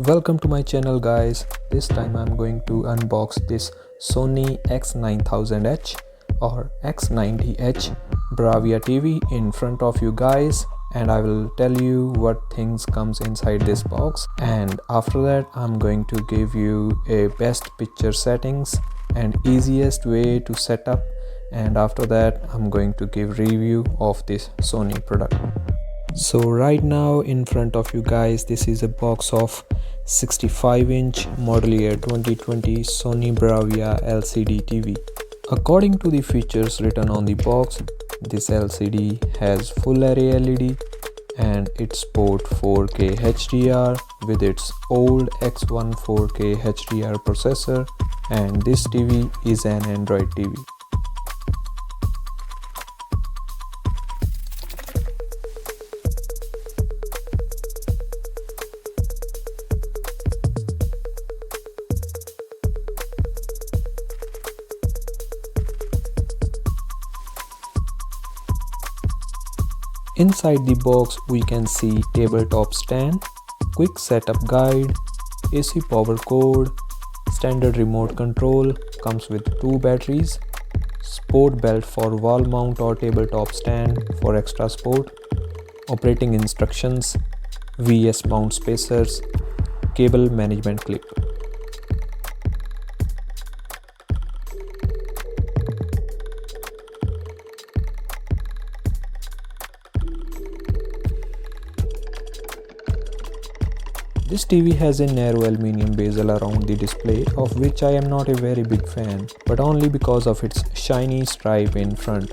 Welcome to my channel guys. This time I'm going to unbox this Sony X9000H or X90H Bravia TV in front of you guys, and I will tell you what things comes inside this box, and after that I'm going to give you a best picture settings and easiest way to set up, and after that I'm going to give review of this Sony product. So right now in front of you guys, this is a box of 65-inch model year 2020 Sony Bravia LCD TV. According to the features written on the box, this LCD has full array LED and it supports 4K HDR with its old X1 4K HDR processor, and this TV is an Android TV. Inside the box we can see tabletop stand, quick setup guide, AC power cord, standard remote control, comes with 2 batteries, sport belt for wall mount or tabletop stand for extra sport, operating instructions, VS mount spacers, cable management clip. This TV has a narrow aluminium bezel around the display, of which I am not a very big fan, but only because of its shiny stripe in front.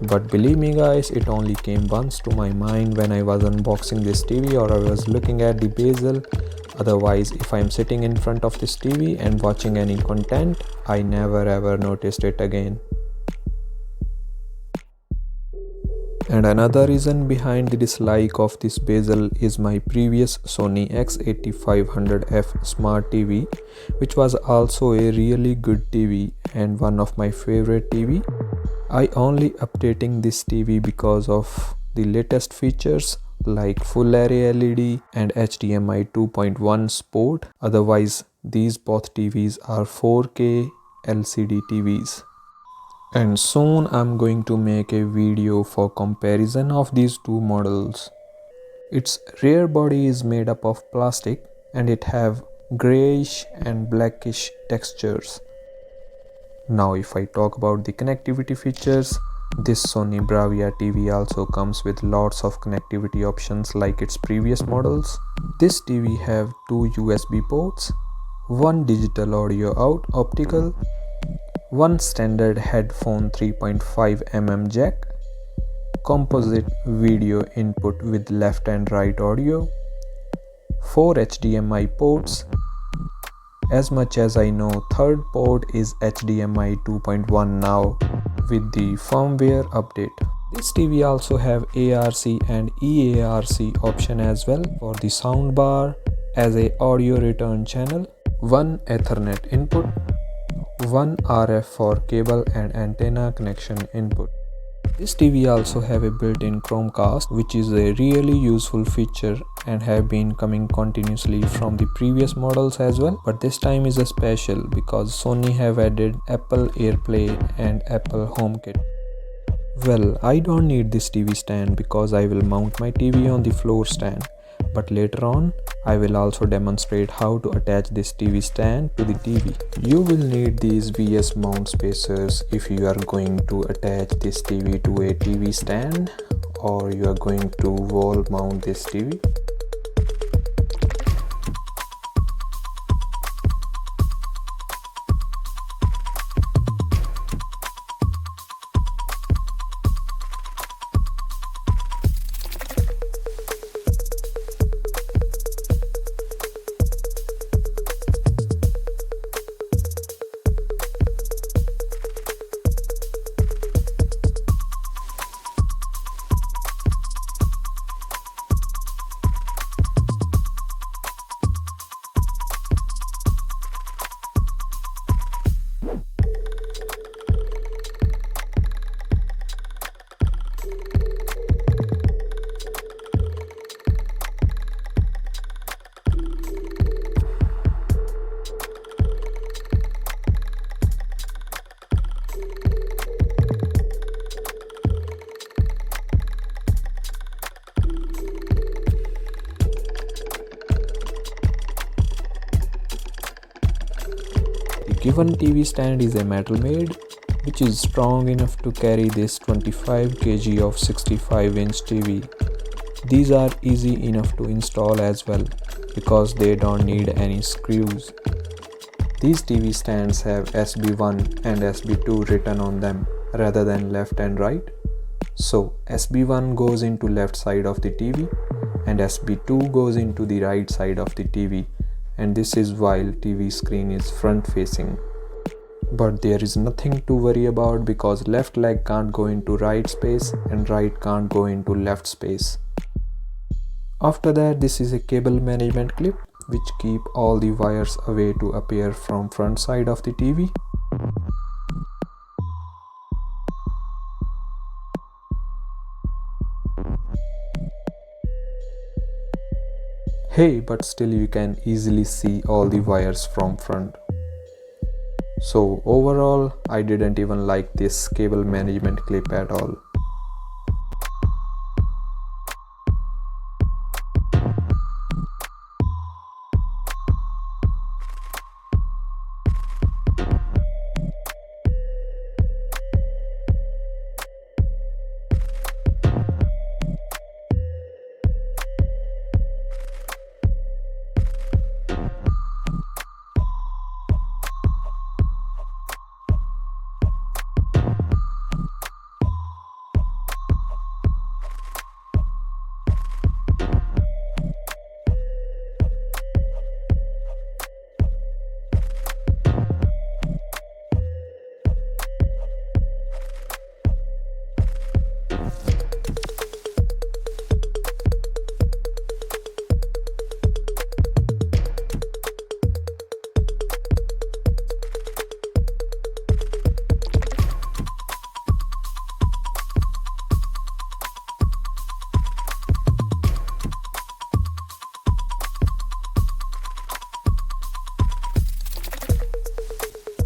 But believe me guys, it only came once to my mind when I was unboxing this TV or I was looking at the bezel. Otherwise, if I am sitting in front of this TV and watching any content, I never ever noticed it again. And another reason behind the dislike of this bezel is my previous Sony X8500F Smart TV, which was also a really good TV and one of my favorite TV. I only updating this TV because of the latest features like full array LED and HDMI 2.1 support. Otherwise, these both TVs are 4K LCD TVs. And soon I'm going to make a video for comparison of these two models. Its rear body is made up of plastic and it have grayish and blackish textures. Now if I talk about the connectivity features, this Sony Bravia TV also comes with lots of connectivity options like its previous models. This TV have 2 USB ports, 1 digital audio out optical, 1 standard headphone 3.5mm jack, composite video input with left and right audio, 4 HDMI ports. As much as I know, third port is HDMI 2.1 now with the firmware update. This TV also have ARC and EARC option as well for the soundbar as a audio return channel, 1 Ethernet input, 1 RF for cable and antenna connection input. This TV also have a built-in Chromecast, which is a really useful feature and have been coming continuously from the previous models as well, but this time is a special because Sony have added Apple AirPlay and Apple HomeKit. Well, I don't need this TV stand because I will mount my TV on the floor stand, but later on I will also demonstrate how to attach this TV stand to the TV. You will need these VS mount spacers if you are going to attach this TV to a TV stand or you are going to wall mount this TV. The given TV stand is a metal made, which is strong enough to carry this 25 kg of 65-inch TV. These are easy enough to install as well because they don't need any screws. These TV stands have SB1 and SB2 written on them rather than left and right. So SB1 goes into left side of the TV and SB2 goes into the right side of the TV, and this is while TV screen is front facing. But there is nothing to worry about because left leg can't go into right space and right can't go into left space. After that, this is a cable management clip which keep all the wires away to appear from front side of the TV. Hey, but still you can easily see all the wires from front. So overall, I didn't even like this cable management clip at all.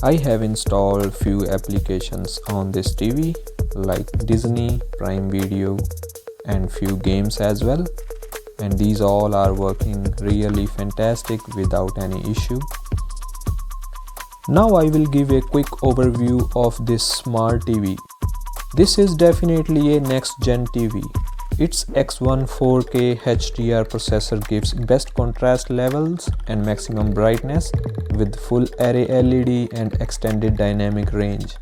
I have installed few applications on this TV like Disney, Prime Video and few games as well, and these all are working really fantastic without any issue. Now I will give a quick overview of this smart TV. This is definitely a next gen TV. Its X1 4K HDR processor gives best contrast levels and maximum brightness with full array LED and extended dynamic range.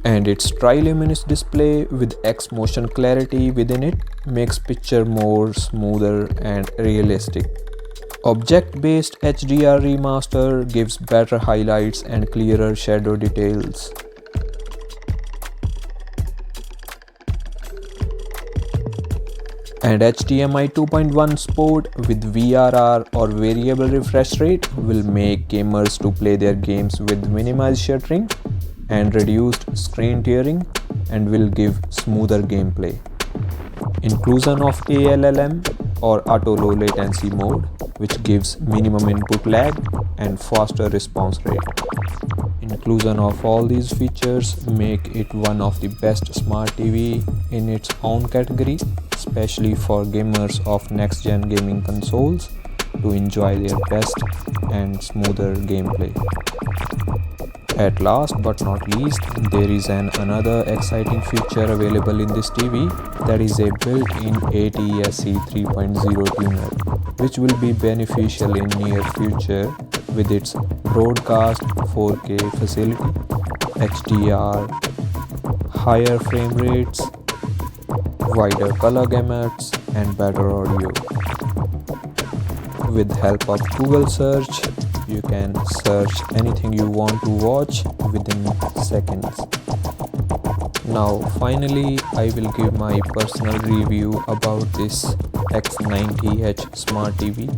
And its triluminous display with X motion clarity within it makes picture more smoother and realistic. Object-based HDR remaster gives better highlights and clearer shadow details. And HDMI 2.1 support with VRR or variable refresh rate will make gamers to play their games with minimized shuttering and reduced screen tearing and will give smoother gameplay. Inclusion of ALLM or auto low latency mode, which gives minimum input lag and faster response rate. Inclusion of all these features make it one of the best smart TV in its own category, especially for gamers of next-gen gaming consoles to enjoy their best and smoother gameplay. At last but not least, there is another exciting feature available in this TV, that is a built-in ATSC 3.0 tuner, which will be beneficial in near future with its broadcast 4K facility, HDR, higher frame rates, wider color gamuts and better audio. With help of Google search, you can search anything you want to watch within seconds. Now finally, I will give my personal review about this X90H Smart TV.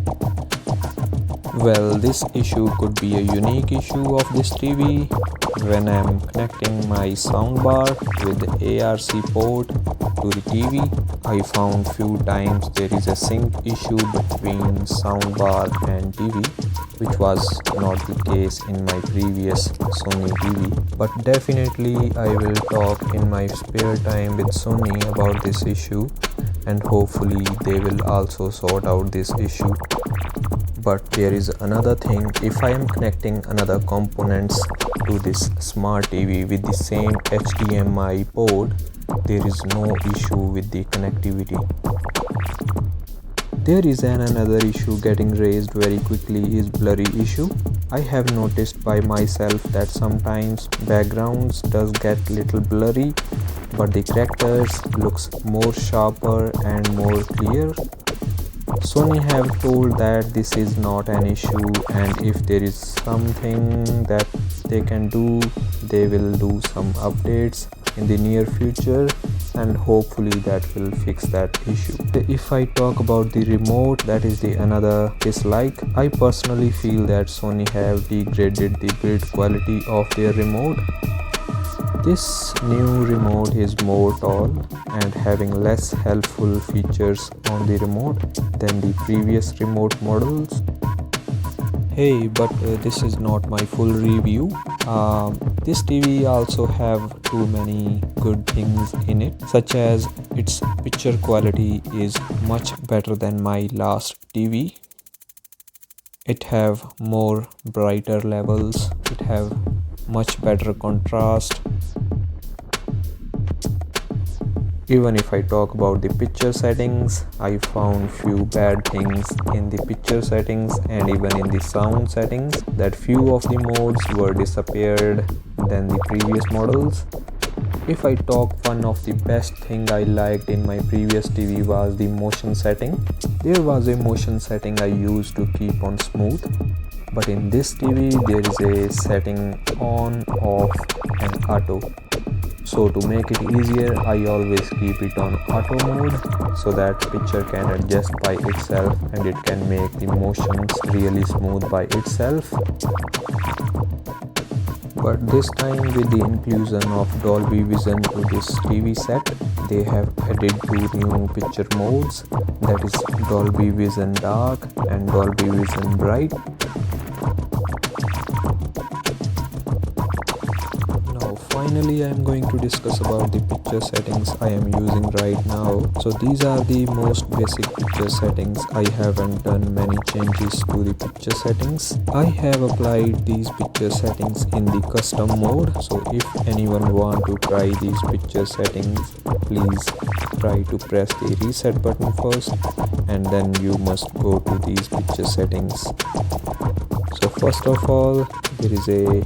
Well, this issue could be a unique issue of this TV. When I am connecting my soundbar with the ARC port to the TV, I found few times there is a sync issue between soundbar and TV, which was not the case in my previous Sony TV. But definitely I will talk in my spare time with Sony about this issue, and hopefully they will also sort out this issue. But there is another thing. If I am connecting another components to this smart TV with the same HDMI port, there is no issue with the connectivity. There is another issue getting raised very quickly is blurry issue. I have noticed by myself that sometimes backgrounds does get little blurry, but the characters looks more sharper and more clear. Sony have told that this is not an issue, and if there is something that they can do, they will do some updates in the near future, and hopefully that will fix that issue. If I talk about the remote, that is the another dislike. I personally feel that Sony have degraded the build quality of their remote. This new remote is more tall and having less helpful features on the remote than the previous remote models. Hey, but this is not my full review. This TV also have too many good things in it, such as its picture quality is much better than my last TV. It have more brighter levels, it have much better contrast. Even if I talk about the picture settings, I found few bad things in the picture settings and even in the sound settings, that few of the modes were disappeared than the previous models. If I talk, one of the best thing I liked in my previous TV was the motion setting. There was a motion setting I used to keep on smooth, but in this TV there is a setting on, off and auto. So to make it easier, I always keep it on auto mode so that picture can adjust by itself and it can make the motions really smooth by itself. But this time, with the inclusion of Dolby Vision to this TV set, they have added two new picture modes, that is Dolby Vision Dark and Dolby Vision Bright. Finally, I am going to discuss about the picture settings I am using right now. So these are the most basic picture settings. I haven't done many changes to the picture settings. I have applied these picture settings in the custom mode. So if anyone want to try these picture settings, please try to press the reset button first and then you must go to these picture settings. So first of all, there is a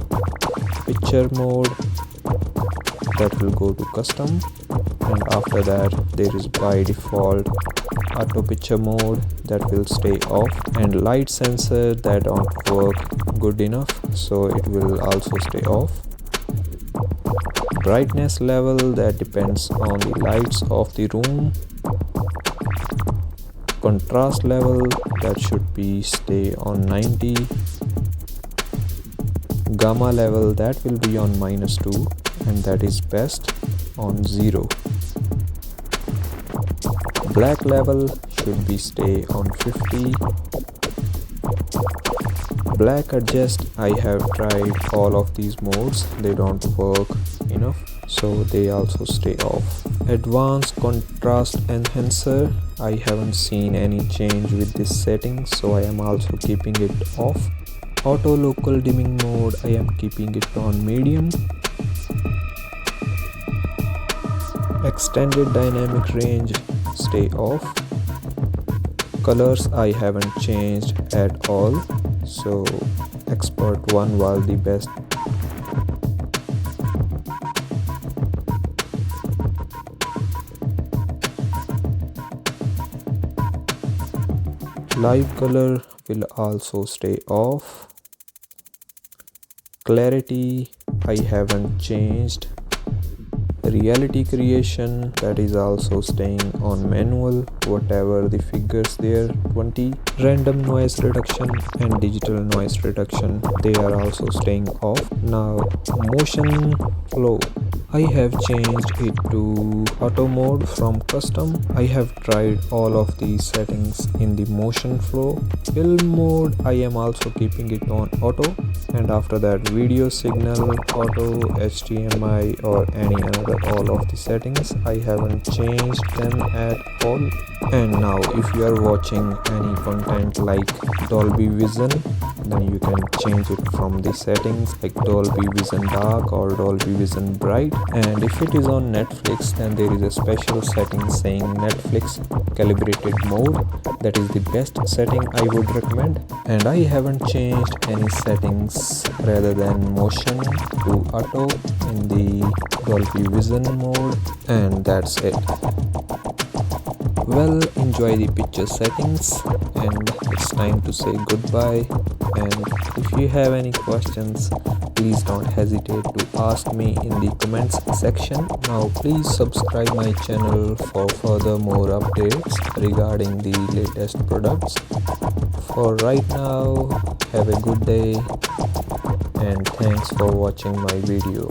picture mode that will go to custom, and after that there is by default auto picture mode that will stay off, and light sensor that don't work good enough, so it will also stay off. Brightness level that depends on the lights of the room. Contrast level that should be stay on 90. Gamma level that will be on -2, and that is best on 0. Black level should be stay on 50. Black adjust, I have tried all of these modes, they don't work enough, so they also stay off. Advanced contrast enhancer, I haven't seen any change with this setting, so I am also keeping it off. Auto local dimming mode, I am keeping it on medium. Extended dynamic range, stay off. Colors I haven't changed at all, so expert 1 was the best. Live color will also stay off. Clarity I haven't changed. Reality creation, that is also staying on manual, whatever the figures there, 20. Random noise reduction and digital noise reduction, they are also staying off. Now motion flow, I have changed it to auto mode from custom. I have tried all of these settings in the motion flow. Film mode, I am also keeping it on auto, and after that video signal auto, HDMI or any another, all of the settings I haven't changed them at all. And now if you are watching any content like Dolby Vision, then you can change it from the settings like Dolby Vision Dark or Dolby Vision Bright. And if it is on Netflix, then there is a special setting saying Netflix calibrated mode. That is the best setting I would recommend. And I haven't changed any settings rather than motion to auto in the Dolby Vision mode, and that's it. Well, enjoy the picture settings, and it's time to say goodbye. And if you have any questions, please don't hesitate to ask me in the comments section. Now please subscribe my channel for further more updates regarding the latest products. For right now, have a good day and thanks for watching my video.